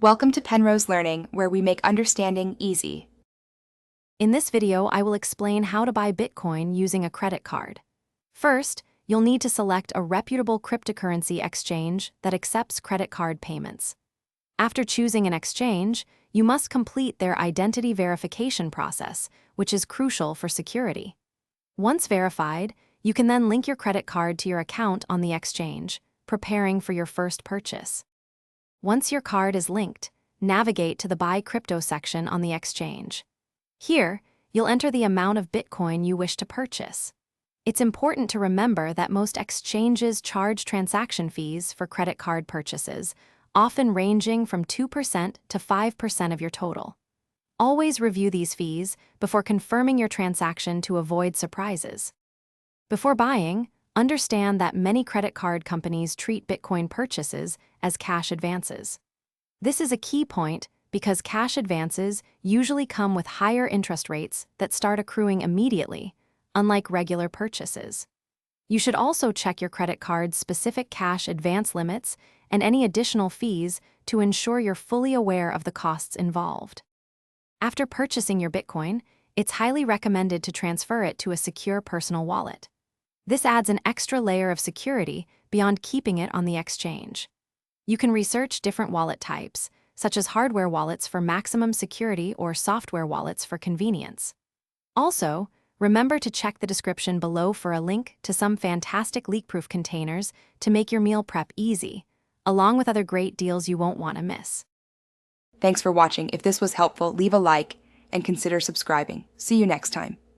Welcome to Penrose Learning, where we make understanding easy. In this video, I will explain how to buy Bitcoin using a credit card. First, you'll need to select a reputable cryptocurrency exchange that accepts credit card payments. After choosing an exchange, you must complete their identity verification process, which is crucial for security. Once verified, you can then link your credit card to your account on the exchange, preparing for your first purchase. Once your card is linked, navigate to the Buy Crypto section on the exchange. Here, you'll enter the amount of Bitcoin you wish to purchase. It's important to remember that most exchanges charge transaction fees for credit card purchases, often ranging from 2% to 5% of your total. Always review these fees before confirming your transaction to avoid surprises. Before buying, understand that many credit card companies treat Bitcoin purchases as cash advances. This is a key point because cash advances usually come with higher interest rates that start accruing immediately, unlike regular purchases. You should also check your credit card's specific cash advance limits and any additional fees to ensure you're fully aware of the costs involved. After purchasing your Bitcoin, it's highly recommended to transfer it to a secure personal wallet. This adds an extra layer of security beyond keeping it on the exchange. You can research different wallet types, such as hardware wallets for maximum security or software wallets for convenience. Also, remember to check the description below for a link to some fantastic leak-proof containers to make your meal prep easy, along with other great deals you won't want to miss. Thanks for watching. If this was helpful, leave a like and consider subscribing. See you next time.